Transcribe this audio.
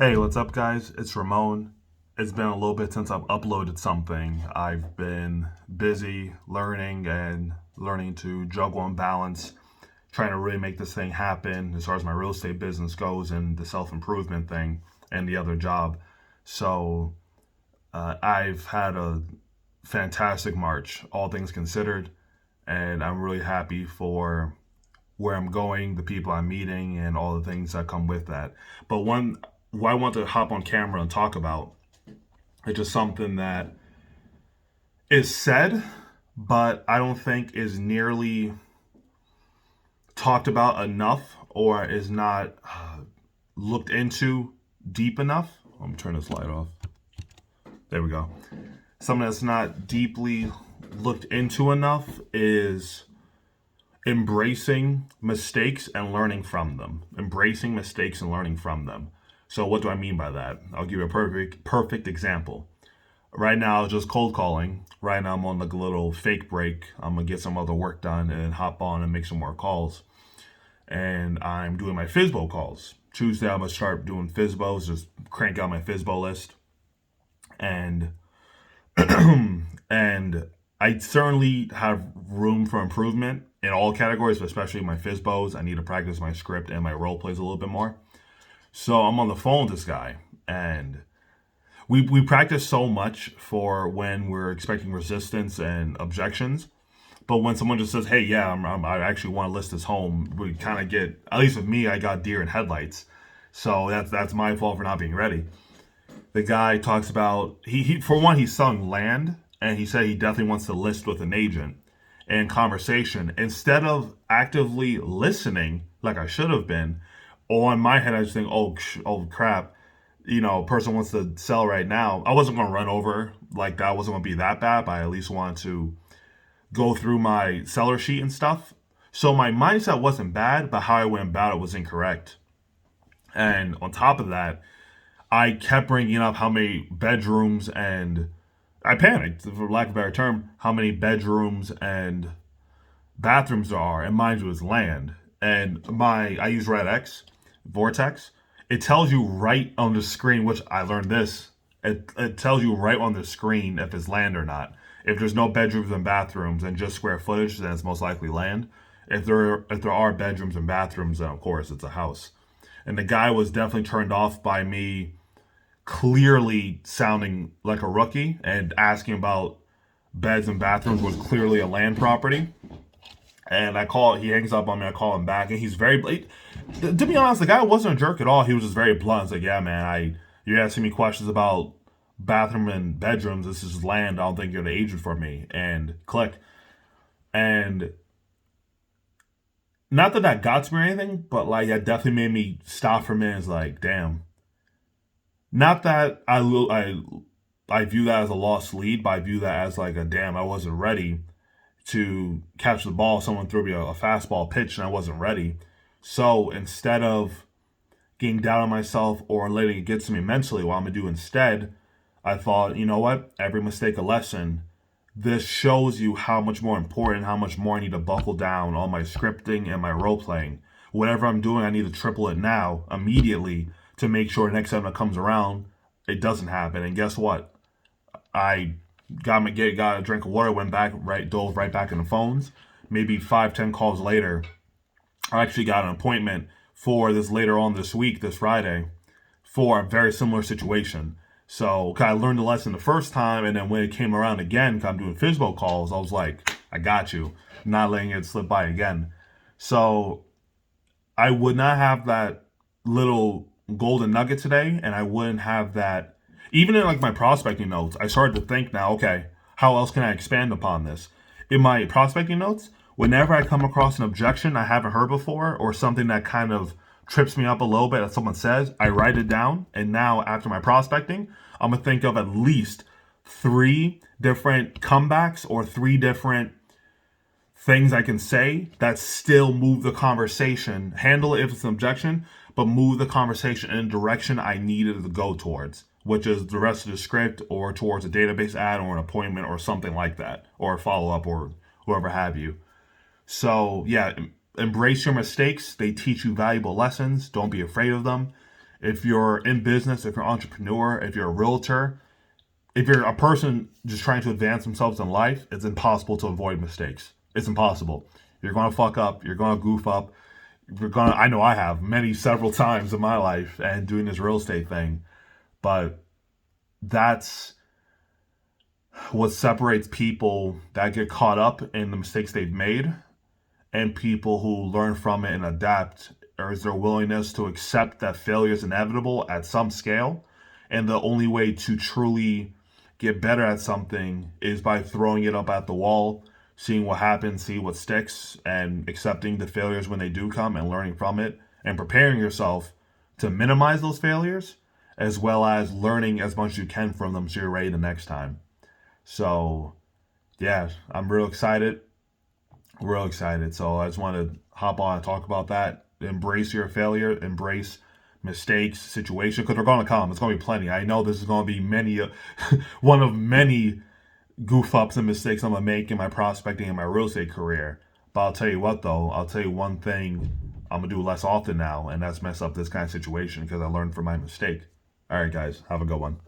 Hey, what's up, guys? It's Ramone. It's been a little bit since I've uploaded something. I've been busy learning to juggle and balance, trying to really make this thing happen as far as my real estate business goes and the self improvement thing and the other job. So, I've had a fantastic March, all things considered, and I'm really happy for where I'm going, the people I'm meeting, and all the things that come with that. But what I want to hop on camera and talk about is just something that is said, but I don't think is nearly talked about enough or is not looked into deep enough. Let me turn this light off. There we go. Something that's not deeply looked into enough is embracing mistakes and learning from them. Embracing mistakes and learning from them. So what do I mean by that? I'll give you a perfect example. Right now, just cold calling. Right now, I'm on like a little fake break. I'm gonna get some other work done and hop on and make some more calls. And I'm doing my fsbo calls. Tuesday, I'm gonna start doing fsbos. Just crank out my fsbo list, and and I certainly have room for improvement in all categories, but especially my fsbos. I need to practice my script and my role plays a little bit more. So I'm on the phone with this guy, and we practice so much for when we're expecting resistance and objections. But when someone just says, "Hey, yeah, I actually want to list this home," we kind of get, at least with me, I got deer in headlights. So that's my fault for not being ready. The guy talks about he for one, he's selling land, and he said he definitely wants to list with an agent. And conversation, instead of actively listening like I should have been, or in my head I just think, oh crap, person wants to sell right now. I wasn't going to run over like that. Wasn't going to be that bad, but I at least wanted to go through my seller sheet and stuff. So my mindset wasn't bad, but how I went about it was incorrect. And on top of that, I kept bringing up how many bedrooms and I panicked, for lack of a better term, how many bedrooms and bathrooms there are. And mind you, it's land. And I use Red X, Vortex. It tells you right on the screen, which I learned this. It tells you right on the screen if it's land or not. If there's no bedrooms and bathrooms and just square footage, then it's most likely land. If there are bedrooms and bathrooms, then of course it's a house. And the guy was definitely turned off by me clearly sounding like a rookie and asking about beds and bathrooms was clearly a land property. And he hangs up on me. I call him back, and he's very. To be honest, the guy wasn't a jerk at all. He was just very blunt. He's like, "Yeah, man, you're asking me questions about bathroom and bedrooms. This is land. I don't think you're the agent for me." And click. And not that got to me or anything, but like that definitely made me stop for a minute. It's like, damn. Not that I view that as a lost lead, but I view that as like a damn. I wasn't ready to catch the ball. Someone threw me a fastball pitch and I wasn't ready. So instead of getting down on myself or letting it get to me mentally, what I'm gonna do instead, I thought, you know what? Every mistake a lesson. This shows you how much more important, how much more I need to buckle down on my scripting and my role playing. Whatever I'm doing, I need to triple it now, immediately, to make sure next time it comes around, it doesn't happen. And guess what? I got a drink of water, went back, dove right back in the phones. Maybe 5, 10 calls later, I actually got an appointment for this later on this week, this Friday, for a very similar situation. So I learned the lesson the first time, and then when it came around again, 'cause I'm doing fsbo calls, I was like, I got you. I'm not letting it slip by again. So I would not have that little golden nugget today, and I wouldn't have that even in like my prospecting notes. I started to think now, okay, how else can I expand upon this? In my prospecting notes, whenever I come across an objection I haven't heard before or something that kind of trips me up a little bit that someone says, I write it down. And now after my prospecting, I'm gonna think of at least 3 different comebacks or 3 different things I can say that still move the conversation, handle it if it's an objection, but move the conversation in a direction I needed to go towards, which is the rest of the script or towards a database ad or an appointment or something like that, or a follow up or whoever have you. So, yeah, embrace your mistakes. They teach you valuable lessons. Don't be afraid of them. If you're in business, if you're an entrepreneur, if you're a realtor, if you're a person just trying to advance themselves in life, it's impossible to avoid mistakes. It's impossible. You're gonna fuck up. You're gonna goof up. You're gonna. I know I have several times in my life, and doing this real estate thing. But that's what separates people that get caught up in the mistakes they've made and people who learn from it and adapt, or is their willingness to accept that failure is inevitable at some scale. And the only way to truly get better at something is by throwing it up at the wall, seeing what happens, see what sticks, and accepting the failures when they do come and learning from it and preparing yourself to minimize those failures as well as learning as much as you can from them so you're ready the next time. So, yeah, I'm real excited. Real excited. So I just want to hop on and talk about that. Embrace your failure, embrace mistakes, situation, because they're going to come. It's going to be plenty. I know this is going to be one of many goof ups and mistakes I'm going to make in my prospecting and my real estate career. But I'll tell you what, though, I'll tell you one thing I'm going to do less often now, and that's mess up this kind of situation because I learned from my mistake. All right, guys, have a good one.